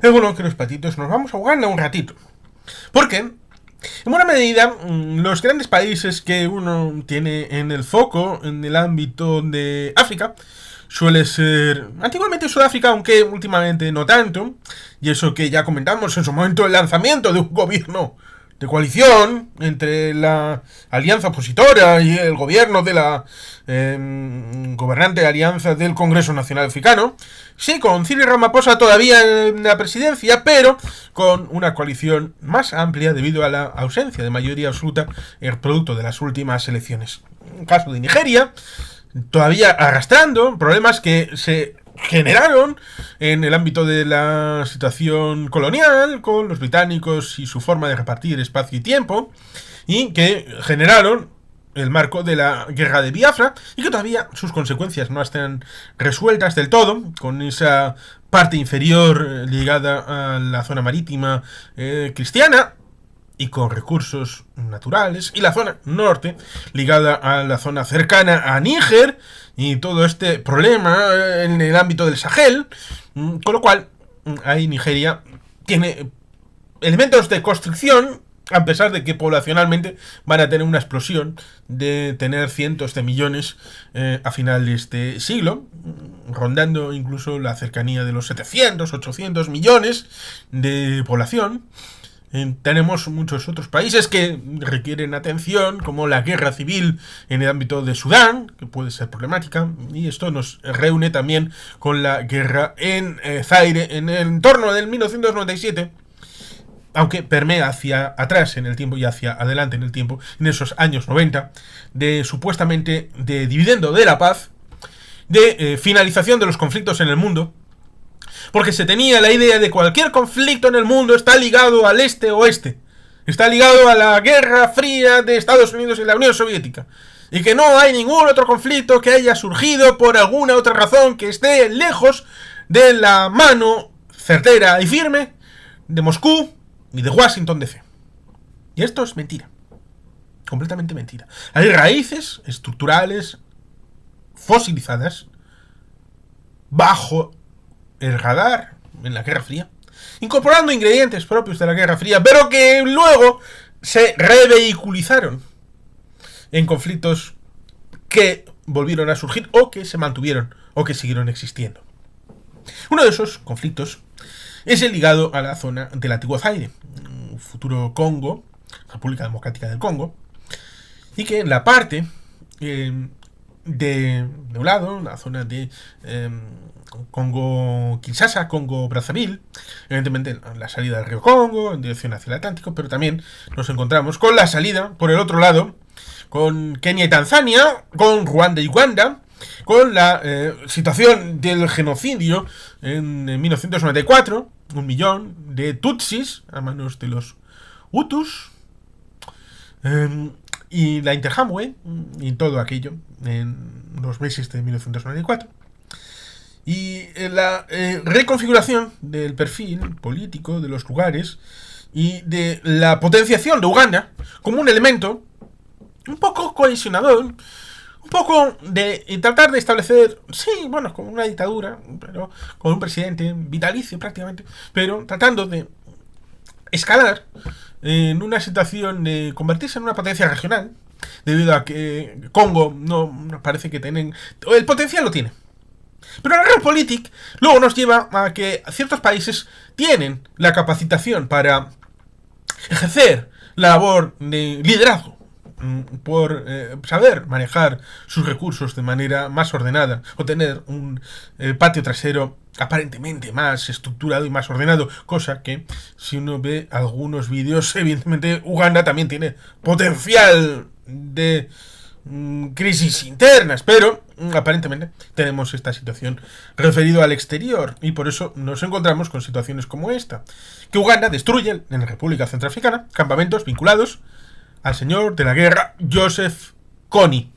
Es bueno que los patitos nos vamos a Uganda un ratito. Porque, en buena medida, los grandes países que uno tiene en el foco, en el ámbito de África, suele ser antiguamente Sudáfrica, aunque últimamente no tanto. Y eso que ya comentamos en su momento, el lanzamiento de un gobierno de coalición entre la alianza opositora y el gobierno de la gobernante alianza del Congreso Nacional Africano. Sí, con Cyril Ramaphosa todavía en la presidencia, pero con una coalición más amplia debido a la ausencia de mayoría absoluta el producto de las últimas elecciones. En caso de Nigeria, todavía arrastrando problemas que se generaron en el ámbito de la situación colonial con los británicos y su forma de repartir espacio y tiempo, y que generaron el marco de la guerra de Biafra y que todavía sus consecuencias no están resueltas del todo, con esa parte inferior ligada a la zona marítima cristiana y con recursos naturales, y la zona norte ligada a la zona cercana a Níger y todo este problema en el ámbito del Sahel, con lo cual ahí Nigeria tiene elementos de construcción, a pesar de que poblacionalmente van a tener una explosión de tener cientos de millones a final de este siglo, rondando incluso la cercanía de los 700, 800 millones de población. Tenemos muchos otros países que requieren atención, como la guerra civil en el ámbito de Sudán, que puede ser problemática, y esto nos reúne también con la guerra en Zaire en el entorno del 1997, aunque permea hacia atrás en el tiempo y hacia adelante en el tiempo, en esos años 90, de supuestamente de dividendo de la paz, de finalización de los conflictos en el mundo, porque se tenía la idea de cualquier conflicto en el mundo está ligado al este-oeste, está ligado a la Guerra Fría de Estados Unidos y la Unión Soviética, y que no hay ningún otro conflicto que haya surgido por alguna otra razón que esté lejos de la mano certera y firme de Moscú y de Washington DC. Y esto es mentira, completamente mentira. Hay raíces estructurales fosilizadas bajo el radar en la Guerra Fría, incorporando ingredientes propios de la Guerra Fría, pero que luego se revehiculizaron en conflictos que volvieron a surgir o que se mantuvieron o que siguieron existiendo. Uno de esos conflictos es el ligado a la zona del antiguo Zaire, futuro Congo, República Democrática del Congo, y que en la parte de un lado, la zona de Congo Kinshasa, Congo Brazzaville, evidentemente la salida del río Congo en dirección hacia el Atlántico, pero también nos encontramos con la salida por el otro lado, con Kenia y Tanzania, con Ruanda y Uganda, con la situación del genocidio en 1994, 1 millón de Tutsis a manos de los Hutus, y la Interhamwe y todo aquello en los meses de 1994. Y la reconfiguración del perfil político de los lugares y de la potenciación de Uganda como un elemento un poco cohesionador, un poco de tratar de establecer, sí, bueno, como una dictadura, pero con un presidente vitalicio prácticamente, pero tratando de escalar en una situación de convertirse en una potencia regional, debido a que Congo no parece que tienen... El potencial lo tiene. Pero la Realpolitik luego nos lleva a que ciertos países tienen la capacitación para ejercer la labor de liderazgo, por saber manejar sus recursos de manera más ordenada o tener un patio trasero aparentemente más estructurado y más ordenado, cosa que si uno ve algunos vídeos, evidentemente Uganda también tiene potencial de crisis internas, pero aparentemente tenemos esta situación referido al exterior y por eso nos encontramos con situaciones como esta, que Uganda destruye en la República Centroafricana campamentos vinculados al señor de la guerra Joseph Kony.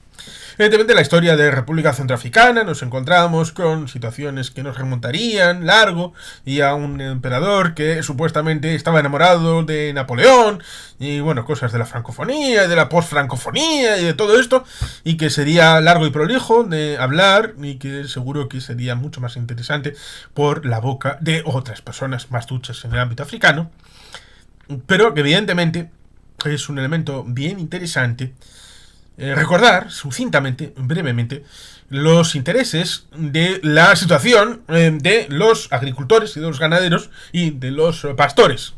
Evidentemente, la historia de República Centroafricana nos encontramos con situaciones que nos remontarían largo y a un emperador que supuestamente estaba enamorado de Napoleón y bueno, cosas de la francofonía y de la posfrancofonía y de todo esto, y que sería largo y prolijo de hablar y que seguro que sería mucho más interesante por la boca de otras personas más duchas en el ámbito africano, pero que evidentemente es un elemento bien interesante recordar sucintamente, brevemente, los intereses de la situación de los agricultores y de los ganaderos y de los pastores.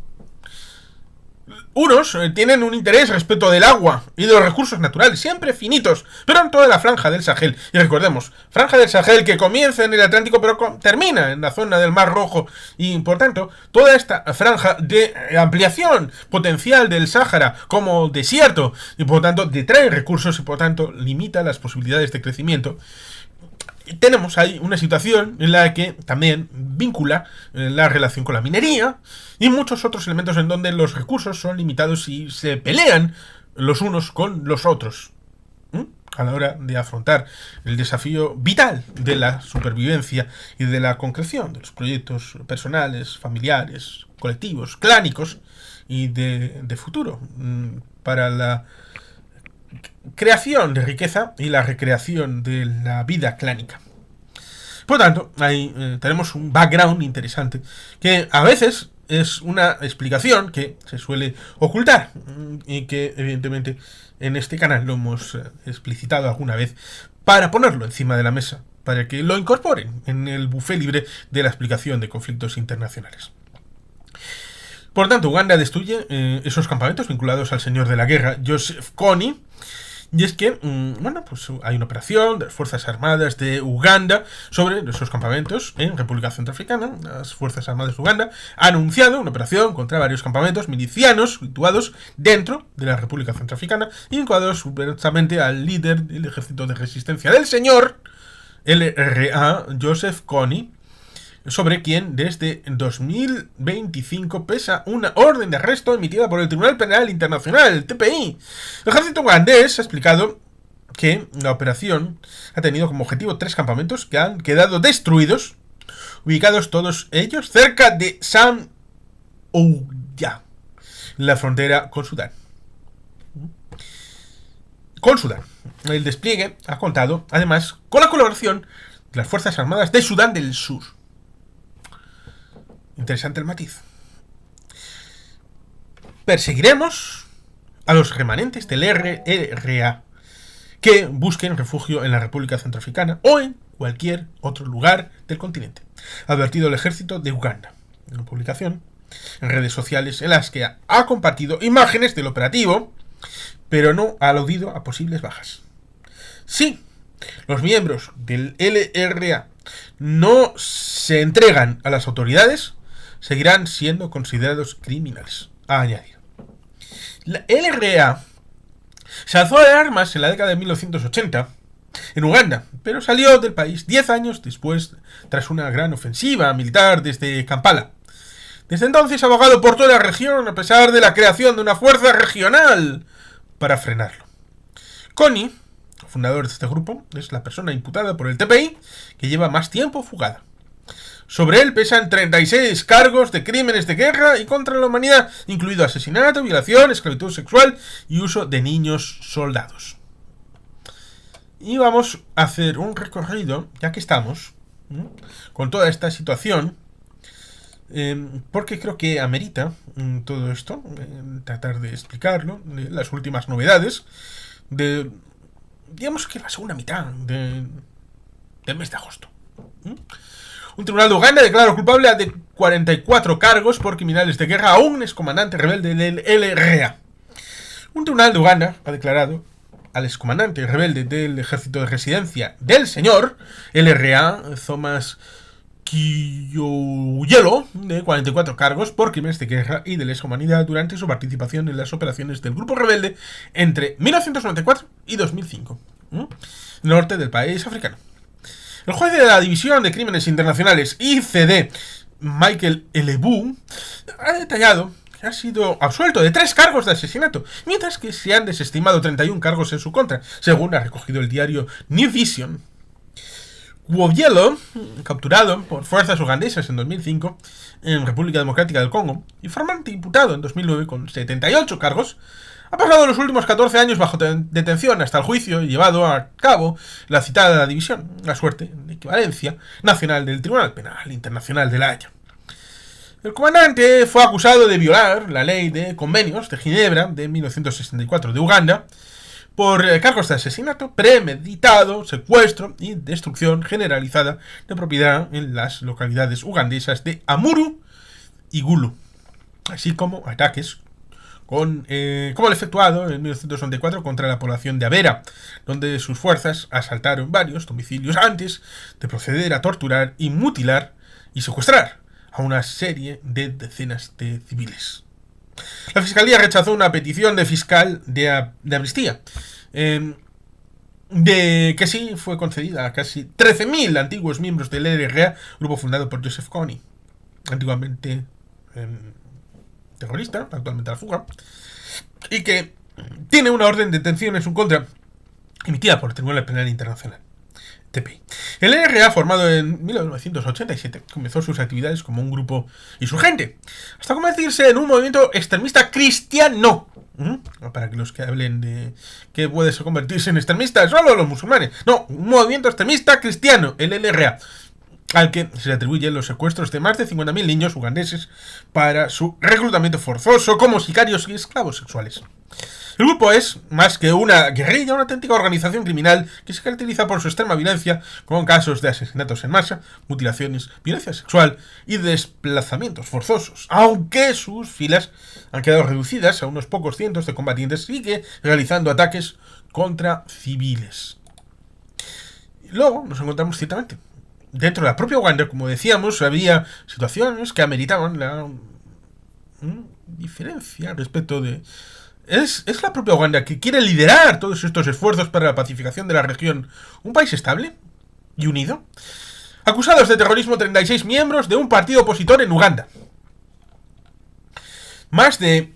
Unos tienen un interés respecto del agua y de los recursos naturales, siempre finitos, pero en toda la franja del Sahel. Y recordemos, franja del Sahel que comienza en el Atlántico pero termina en la zona del Mar Rojo. Y por tanto, toda esta franja de ampliación potencial del Sáhara como desierto, y por tanto detrae recursos y por tanto limita las posibilidades de crecimiento. Tenemos ahí una situación en la que también vincula la relación con la minería y muchos otros elementos en donde los recursos son limitados y se pelean los unos con los otros a la hora de afrontar el desafío vital de la supervivencia y de la concreción de los proyectos personales, familiares, colectivos, clánicos y de futuro para la creación de riqueza y la recreación de la vida clánica. Por tanto, ahí tenemos un background interesante que a veces es una explicación que se suele ocultar y que evidentemente en este canal lo hemos explicitado alguna vez para ponerlo encima de la mesa, para que lo incorporen en el buffet libre de la explicación de conflictos internacionales. Por tanto, Uganda destruye esos campamentos vinculados al señor de la guerra, Joseph Kony. Y es que, bueno, pues hay una operación de las Fuerzas Armadas de Uganda sobre esos campamentos en República Centroafricana. Las Fuerzas Armadas de Uganda han anunciado una operación contra varios campamentos milicianos situados dentro de la República Centroafricana y vinculados supuestamente al líder del Ejército de Resistencia del señor LRA, Joseph Kony, sobre quien desde 2025 pesa una orden de arresto emitida por el Tribunal Penal Internacional, el TPI. El ejército ugandés ha explicado que la operación ha tenido como objetivo 3 campamentos que han quedado destruidos, ubicados todos ellos cerca de Samouya, la frontera con Sudán. El despliegue ha contado, además, con la colaboración de las Fuerzas Armadas de Sudán del Sur. Interesante el matiz. Perseguiremos a los remanentes del LRA que busquen refugio en la República Centroafricana o en cualquier otro lugar del continente, ha advertido el ejército de Uganda en una publicación en redes sociales en las que ha compartido imágenes del operativo, pero no ha aludido a posibles bajas. Si los miembros del LRA no se entregan a las autoridades, seguirán siendo considerados criminales, ha añadido. La LRA se alzó de armas en la década de 1980 en Uganda, pero salió del país 10 años después tras una gran ofensiva militar desde Kampala. Desde entonces ha abogado por toda la región a pesar de la creación de una fuerza regional para frenarlo. Kony, fundador de este grupo, es la persona imputada por el TPI que lleva más tiempo fugada. Sobre él pesan 36 cargos de crímenes de guerra y contra la humanidad, incluido asesinato, violación, esclavitud sexual y uso de niños soldados. Y vamos a hacer un recorrido, ya que estamos, con toda esta situación, porque creo que amerita todo esto, tratar de explicarlo, de las últimas novedades, de, digamos que la segunda mitad del mes de agosto. Un tribunal de Uganda declaró culpable de 44 cargos por criminales de guerra a un excomandante rebelde del LRA. Un tribunal de Uganda ha declarado al excomandante rebelde del ejército de residencia del señor LRA, Thomas Kiyuyelo, de 44 cargos por crímenes de guerra y de lesa humanidad durante su participación en las operaciones del grupo rebelde entre 1994 y 2005, norte del país africano. El juez de la División de Crímenes Internacionales, ICD, Michael Elebu, ha detallado ha sido absuelto de 3 cargos de asesinato, mientras que se han desestimado 31 cargos en su contra, según ha recogido el diario New Vision. Wobielo, capturado por fuerzas ugandesas en 2005 en República Democrática del Congo y formalmente imputado en 2009 con 78 cargos, ha pasado los últimos 14 años bajo detención hasta el juicio llevado a cabo la citada división, la suerte de equivalencia nacional del Tribunal Penal Internacional de La Haya. El comandante fue acusado de violar la ley de convenios de Ginebra de 1964 de Uganda por cargos de asesinato premeditado, secuestro y destrucción generalizada de propiedad en las localidades ugandesas de Amuru y Gulu, así como ataques como el efectuado en 1994 contra la población de Avera, donde sus fuerzas asaltaron varios domicilios antes de proceder a torturar y mutilar y secuestrar a una serie de decenas de civiles. La Fiscalía rechazó una petición de fiscal de amnistía, de que sí fue concedida a casi 13.000 antiguos miembros del LRA, grupo fundado por Joseph Kony, antiguamente terrorista, actualmente a la fuga, y que tiene una orden de detención en su contra emitida por el Tribunal Penal Internacional. TPI. El LRA, formado en 1987, comenzó sus actividades como un grupo insurgente, hasta convertirse en un movimiento extremista cristiano. Para que los que hablen de que puede convertirse en extremista solo los musulmanes. No, un movimiento extremista cristiano, el LRA, al que se le atribuyen los secuestros de más de 50.000 niños ugandeses para su reclutamiento forzoso como sicarios y esclavos sexuales. El grupo es, más que una guerrilla, una auténtica organización criminal que se caracteriza por su extrema violencia, con casos de asesinatos en masa, mutilaciones, violencia sexual y desplazamientos forzosos, aunque sus filas han quedado reducidas a unos pocos cientos de combatientes, sigue realizando ataques contra civiles. Luego nos encontramos ciertamente dentro de la propia Uganda, como decíamos, había situaciones que ameritaban la diferencia respecto de... Es la propia Uganda que quiere liderar todos estos esfuerzos para la pacificación de la región. Un país estable y unido. Acusados de terrorismo 36 miembros de un partido opositor en Uganda. Más de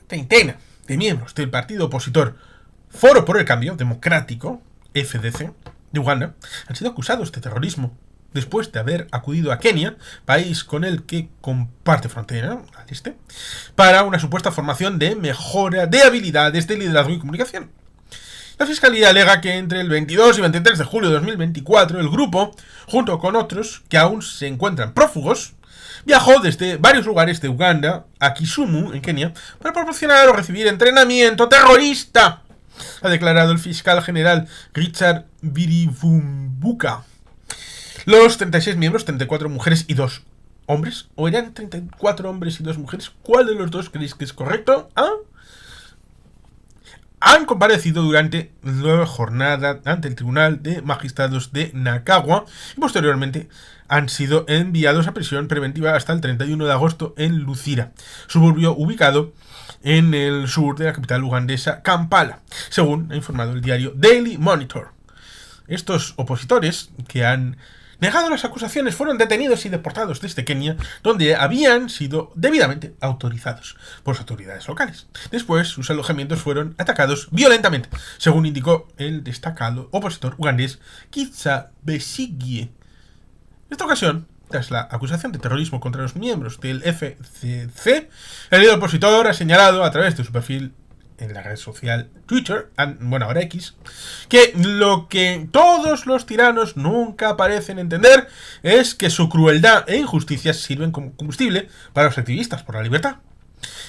treintena de miembros del partido opositor Foro por el Cambio Democrático, FDC, de Uganda, han sido acusados de terrorismo después de haber acudido a Kenia, país con el que comparte frontera, al este, para una supuesta formación de mejora de habilidades de liderazgo y comunicación. La Fiscalía alega que entre el 22 y 23 de julio de 2024 el grupo, junto con otros que aún se encuentran prófugos, viajó desde varios lugares de Uganda a Kisumu, en Kenia, para proporcionar o recibir entrenamiento terrorista, ha declarado el fiscal general Richard Birivumbuka. Los 36 miembros, 34 mujeres y 2 hombres, o eran 34 hombres y 2 mujeres, ¿cuál de los dos creéis que es correcto? Han comparecido durante la jornada ante el Tribunal de Magistrados de Nakawa y posteriormente han sido enviados a prisión preventiva hasta el 31 de agosto en Luzira, suburbio ubicado en el sur de la capital ugandesa, Kampala, según ha informado el diario Daily Monitor. Estos opositores, que han negado las acusaciones, fueron detenidos y deportados desde Kenia, donde habían sido debidamente autorizados por las autoridades locales. Después, sus alojamientos fueron atacados violentamente, según indicó el destacado opositor ugandés Kizza Besigye. En esta ocasión, tras la acusación de terrorismo contra los miembros del FCC, el líder opositor ha señalado a través de su perfil en la red social Twitter, ahora X, que lo que todos los tiranos nunca parecen entender es que su crueldad e injusticias sirven como combustible para los activistas por la libertad.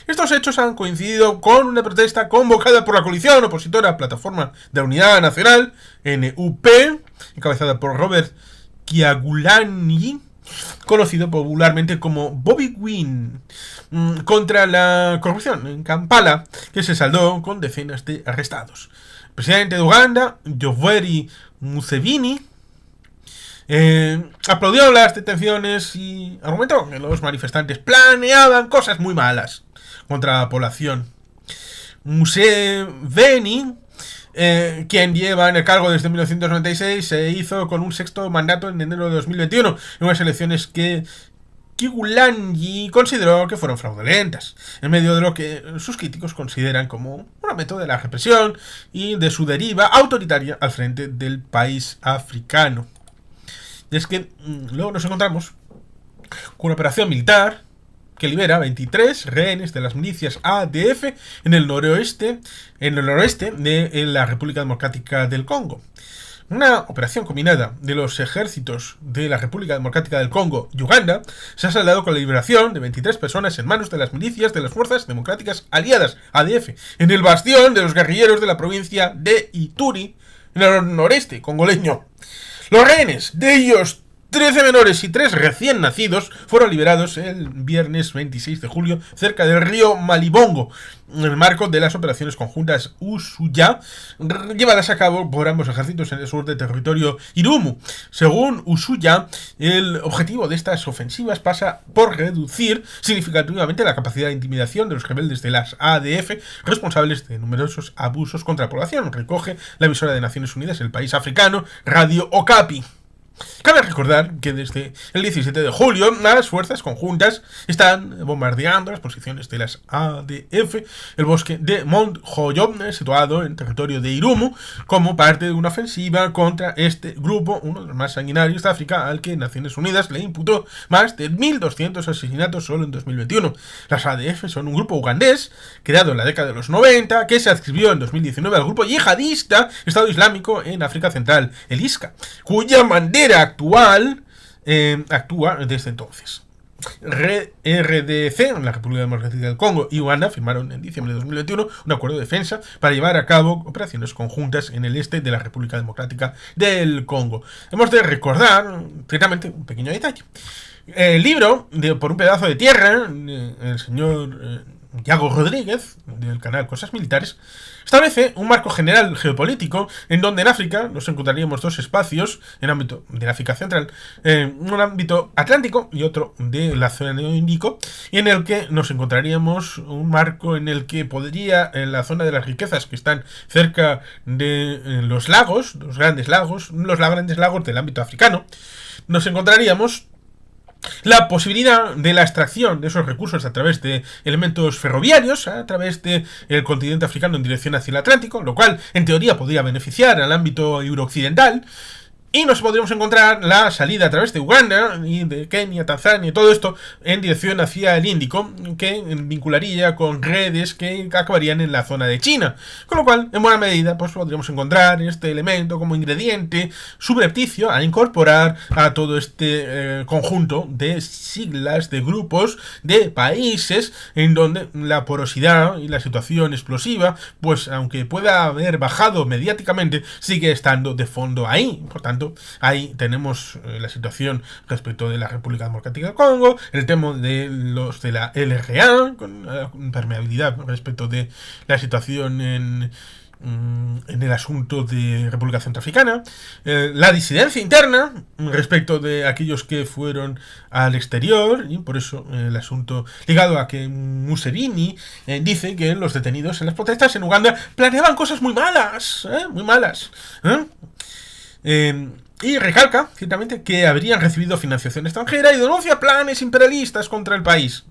Estos hechos han coincidido con una protesta convocada por la coalición opositora Plataforma de Unidad Nacional, NUP, encabezada por Robert Kyagulanyi, conocido popularmente como Bobby Wine, contra la corrupción en Kampala, que se saldó con decenas de arrestados. El presidente de Uganda, Yoweri Museveni, aplaudió las detenciones y argumentó que los manifestantes planeaban cosas muy malas contra la población. Museveni, quien lleva en el cargo desde 1996, se hizo con un sexto mandato en enero de 2021, en unas elecciones que Kigulanyi consideró que fueron fraudulentas, en medio de lo que sus críticos consideran como un método de la represión y de su deriva autoritaria al frente del país africano. Y es que luego nos encontramos con una operación militar que libera 23 rehenes de las milicias ADF en el noroeste de la República Democrática del Congo. Una operación combinada de los ejércitos de la República Democrática del Congo y Uganda se ha saldado con la liberación de 23 personas en manos de las milicias de las Fuerzas Democráticas Aliadas, ADF, en el bastión de los guerrilleros de la provincia de Ituri, en el noreste congoleño. Los rehenes, de ellos 13 menores y 3 recién nacidos, fueron liberados el viernes 26 de julio cerca del río Malibongo, en el marco de las operaciones conjuntas Usuya, llevadas a cabo por ambos ejércitos en el sur del territorio Irumu. Según Usuya, el objetivo de estas ofensivas pasa por reducir significativamente la capacidad de intimidación de los rebeldes de las ADF, responsables de numerosos abusos contra la población, recoge la emisora de Naciones Unidas, el país africano, Radio Okapi. Cabe recordar que desde el 17 de julio las fuerzas conjuntas están bombardeando las posiciones de las ADF, el bosque de Mount Hoyob, situado en territorio de Irumu, como parte de una ofensiva contra este grupo, uno de los más sanguinarios de África, al que Naciones Unidas le imputó más de 1.200 asesinatos solo en 2021. Las ADF son un grupo ugandés creado en la década de los 90 que se adscribió en 2019 al grupo yihadista Estado Islámico en África Central, el ISCA, cuya bandera actual actúa desde entonces. RDC, en la República Democrática del Congo y Uganda firmaron en diciembre de 2021 un acuerdo de defensa para llevar a cabo operaciones conjuntas en el este de la República Democrática del Congo. Hemos de recordar, ciertamente, un pequeño detalle. El libro, Por un pedazo de tierra, el señor Yago Rodríguez, del canal Cosas Militares, establece un marco general geopolítico en donde en África nos encontraríamos dos espacios en el ámbito de África Central, un ámbito atlántico y otro de la zona del Índico, y en el que nos encontraríamos un marco en el que podría, en la zona de las riquezas que están cerca de los lagos, los grandes lagos del ámbito africano, nos encontraríamos la posibilidad de la extracción de esos recursos a través de elementos ferroviarios, a través del continente africano en dirección hacia el Atlántico, lo cual en teoría podría beneficiar al ámbito eurooccidental. Y nos podríamos encontrar la salida a través de Uganda y de Kenia, Tanzania y todo esto en dirección hacia el Índico, que vincularía con redes que acabarían en la zona de China. Con lo cual, en buena medida, pues podríamos encontrar este elemento como ingrediente subrepticio a incorporar a todo este conjunto de siglas, de grupos, de países, en donde la porosidad y la situación explosiva, pues aunque pueda haber bajado mediáticamente, sigue estando de fondo ahí. Por tanto, ahí tenemos la situación respecto de la República Democrática del Congo, el tema de los de la LRA, con permeabilidad respecto de la situación en el asunto de República Centroafricana, la disidencia interna respecto de aquellos que fueron al exterior, y por eso el asunto ligado a que Museveni dice que los detenidos en las protestas en Uganda planeaban cosas muy malas, muy malas. Y recalca, ciertamente, que habrían recibido financiación extranjera y denuncia planes imperialistas contra el país.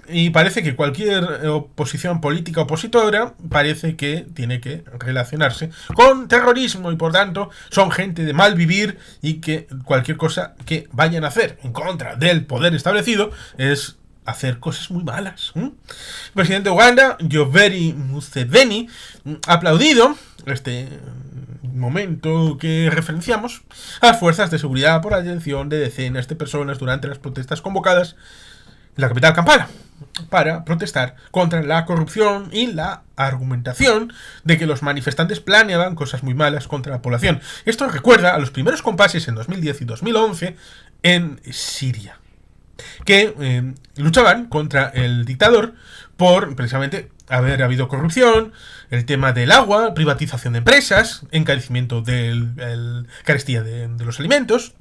Y parece que cualquier oposición política opositora parece que tiene que relacionarse con terrorismo y por tanto son gente de mal vivir y que cualquier cosa que vayan a hacer en contra del poder establecido es hacer cosas muy malas. El presidente de Uganda, Yoweri Museveni, ha aplaudido este momento que referenciamos a las fuerzas de seguridad por la detención de decenas de personas durante las protestas convocadas en la capital Kampala para protestar contra la corrupción y la argumentación de que los manifestantes planeaban cosas muy malas contra la población. Esto recuerda a los primeros compases en 2010 y 2011 en Siria, que luchaban contra el dictador por precisamente haber habido corrupción, el tema del agua, privatización de empresas, encarecimiento de carestía de los alimentos.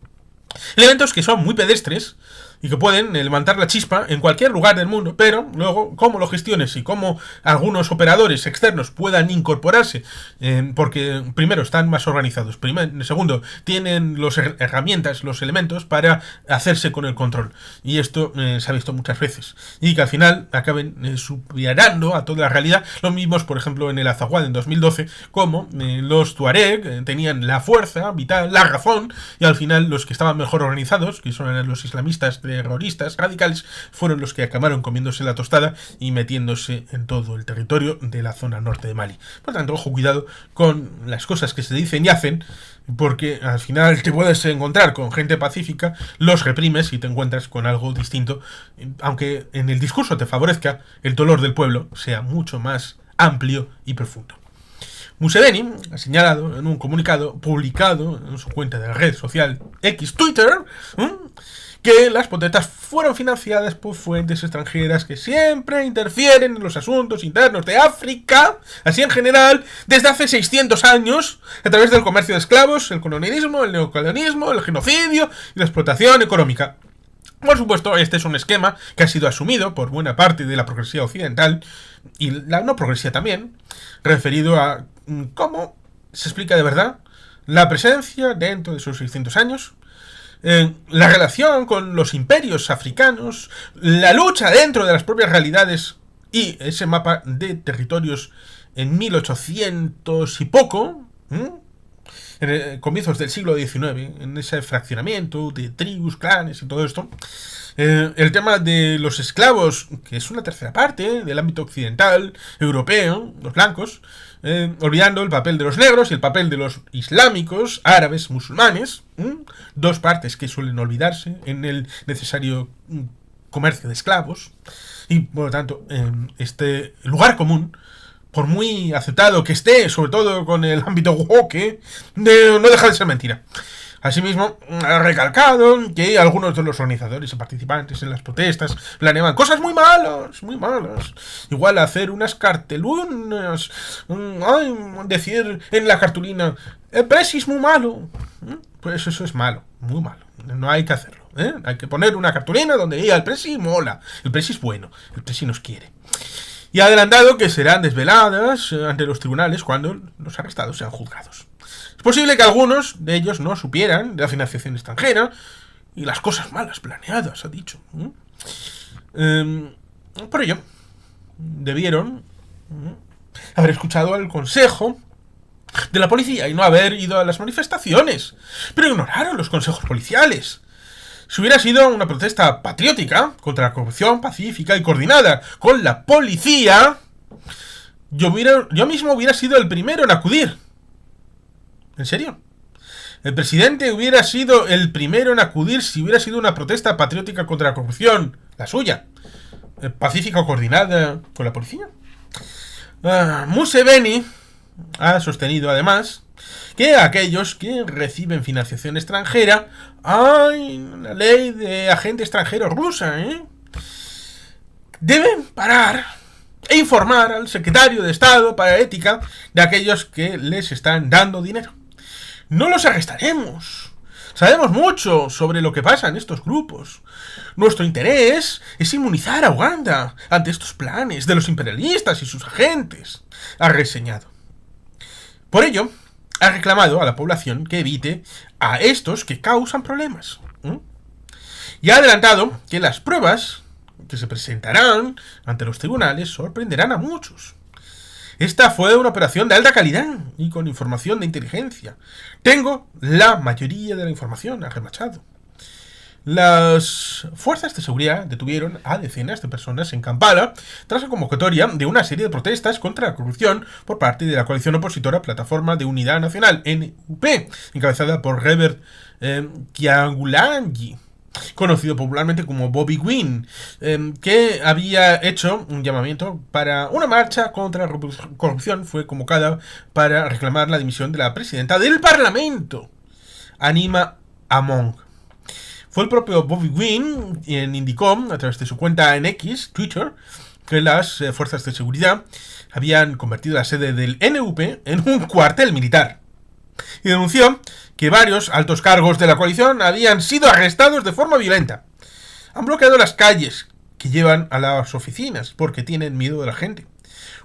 Elementos que son muy pedestres y que pueden levantar la chispa en cualquier lugar del mundo, pero luego cómo lo gestiones y cómo algunos operadores externos puedan incorporarse, porque primero están más organizados, segundo tienen las herramientas, los elementos para hacerse con el control, y esto se ha visto muchas veces, y que al final acaben superando a toda la realidad. Lo mismos, por ejemplo, en el Azawad en 2012, como los Tuareg tenían la fuerza vital, la razón, y al final los que estaban mejor organizados, que son los islamistas terroristas radicales, fueron los que acabaron comiéndose la tostada y metiéndose en todo el territorio de la zona norte de Mali. Por tanto, ojo, cuidado con las cosas que se dicen y hacen, porque al final te puedes encontrar con gente pacífica, los reprimes y te encuentras con algo distinto, aunque en el discurso te favorezca, el dolor del pueblo sea mucho más amplio y profundo. Museveni ha señalado en un comunicado publicado en su cuenta de la red social X Twitter que las protestas fueron financiadas por fuentes extranjeras que siempre interfieren en los asuntos internos de África, así en general, desde hace 600 años, a través del comercio de esclavos, el colonialismo, el neocolonialismo, el genocidio y la explotación económica. Por supuesto, este es un esquema que ha sido asumido por buena parte de la progresía occidental y la no progresía también, referido a cómo se explica de verdad la presencia dentro de sus 600 años, la relación con los imperios africanos, la lucha dentro de las propias realidades y ese mapa de territorios en 1800 y poco, en comienzos del siglo XIX, en ese fraccionamiento de tribus, clanes y todo esto. El tema de los esclavos, que es una tercera parte del ámbito occidental, europeo, los blancos, olvidando el papel de los negros y el papel de los islámicos, árabes, musulmanes, dos partes que suelen olvidarse en el necesario comercio de esclavos, y por lo tanto este lugar común, por muy aceptado que esté, sobre todo con el ámbito woke, no deja de ser mentira. Asimismo, ha recalcado que algunos de los organizadores y participantes en las protestas planeaban cosas muy malas, muy malas. Igual hacer unas cartelunas, decir en la cartulina, el presi es muy malo. Pues eso es malo, muy malo. No hay que hacerlo. Hay que poner una cartulina donde diga el presi mola, el presi es bueno, el presi nos quiere. Y ha adelantado que serán desveladas ante los tribunales cuando los arrestados sean juzgados. Es posible que algunos de ellos no supieran de la financiación extranjera y las cosas malas planeadas, ha dicho. Por ello, debieron haber escuchado al consejo de la policía y no haber ido a las manifestaciones. Pero ignoraron los consejos policiales. Si hubiera sido una protesta patriótica contra la corrupción pacífica y coordinada con la policía, yo mismo hubiera sido el primero en acudir. ¿En serio? El presidente hubiera sido el primero en acudir si hubiera sido una protesta patriótica contra la corrupción, la suya, pacífica o coordinada con la policía. Museveni ha sostenido además que aquellos que reciben financiación extranjera, hay la ley de agente extranjero rusa, deben parar e informar al secretario de Estado para Ética de aquellos que les están dando dinero. No los arrestaremos. Sabemos mucho sobre lo que pasa en estos grupos. Nuestro interés es inmunizar a Uganda ante estos planes de los imperialistas y sus agentes, ha reseñado. Por ello, ha reclamado a la población que evite a estos que causan problemas. Y ha adelantado que las pruebas que se presentarán ante los tribunales sorprenderán a muchos. Esta fue una operación de alta calidad y con información de inteligencia. Tengo la mayoría de la información, ha remachado. Las fuerzas de seguridad detuvieron a decenas de personas en Kampala tras la convocatoria de una serie de protestas contra la corrupción por parte de la coalición opositora Plataforma de Unidad Nacional, NUP, encabezada por Robert Kyagulanyi, conocido popularmente como Bobby Wine, que había hecho un llamamiento para una marcha contra la corrupción. Fue convocada para reclamar la dimisión de la presidenta del Parlamento, Anima Among. Fue el propio Bobby Wine quien indicó, a través de su cuenta en X, Twitter, que las fuerzas de seguridad habían convertido la sede del NUP en un cuartel militar. y denunció que varios altos cargos de la coalición habían sido arrestados de forma violenta. Han bloqueado las calles que llevan a las oficinas porque tienen miedo de la gente.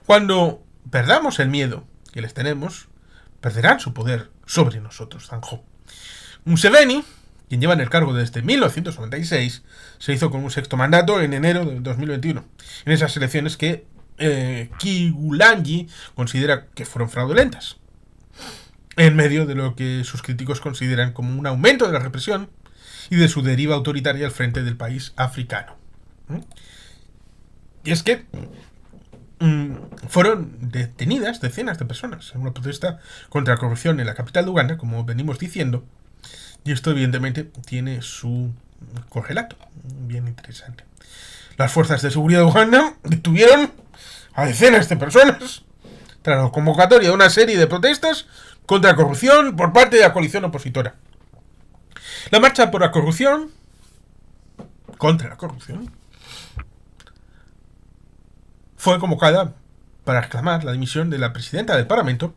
Cuando perdamos el miedo que les tenemos, perderán su poder sobre nosotros, zanjó. Museveni, quien lleva en el cargo desde 1996, se hizo con un sexto mandato en enero de 2021, en esas elecciones que Kigulanyi considera que fueron fraudulentas, en medio de lo que sus críticos consideran como un aumento de la represión y de su deriva autoritaria al frente del país africano. Y es que fueron detenidas decenas de personas en una protesta contra la corrupción en la capital de Uganda, como venimos diciendo, y esto evidentemente tiene su correlato bien interesante. Las fuerzas de seguridad de Uganda detuvieron a decenas de personas tras la convocatoria de una serie de protestas contra la corrupción por parte de la coalición opositora. La marcha por la corrupción, contra la corrupción, fue convocada para reclamar la dimisión de la presidenta del Parlamento,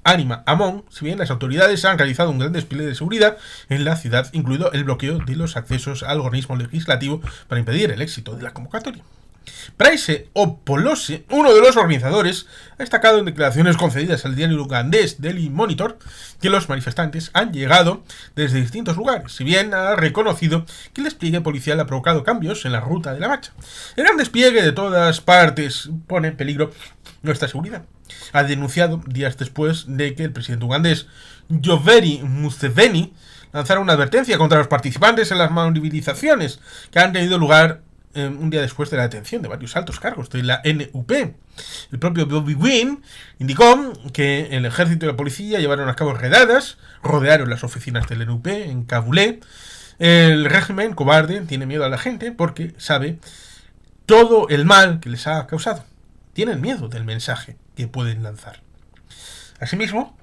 Anima Amon, si bien las autoridades han realizado un gran despliegue de seguridad en la ciudad, incluido el bloqueo de los accesos al organismo legislativo para impedir el éxito de la convocatoria. Praise Opolose, uno de los organizadores, ha destacado en declaraciones concedidas al diario ugandés Daily Monitor que los manifestantes han llegado desde distintos lugares, si bien ha reconocido que el despliegue policial ha provocado cambios en la ruta de la marcha. El gran despliegue de todas partes pone en peligro nuestra seguridad. Ha denunciado días después de que el presidente ugandés Yoweri Museveni lanzara una advertencia contra los participantes en las movilizaciones que han tenido lugar un día después de la detención de varios altos cargos de la NUP. El propio Bobi Wine indicó que el ejército y la policía llevaron a cabo redadas, rodearon las oficinas del NUP en Kabulé. El régimen cobarde tiene miedo a la gente porque sabe todo el mal que les ha causado. Tienen miedo del mensaje que pueden lanzar. Asimismo,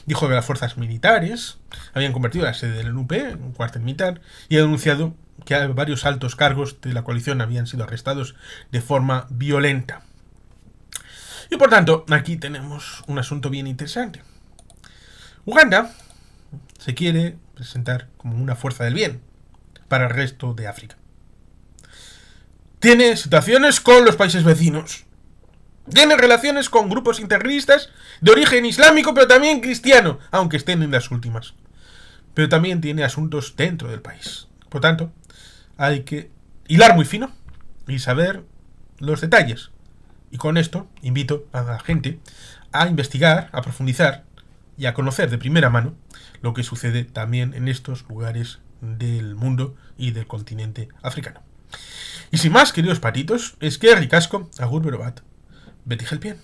dijo que las fuerzas militares habían convertido la sede del NUP en un cuartel militar y ha denunciado que varios altos cargos de la coalición habían sido arrestados de forma violenta. Y por tanto, aquí tenemos un asunto bien interesante. Uganda se quiere presentar como una fuerza del bien para el resto de África. Tiene situaciones con los países vecinos. Tiene relaciones con grupos integristas de origen islámico, pero también cristiano, aunque estén en las últimas. Pero también tiene asuntos dentro del país. Por tanto, hay que hilar muy fino y saber los detalles. Y con esto invito a la gente a investigar, a profundizar y a conocer de primera mano lo que sucede también en estos lugares del mundo y del continente africano. Y sin más, queridos patitos, es que ricasco, agur berobat, Betty Helpien.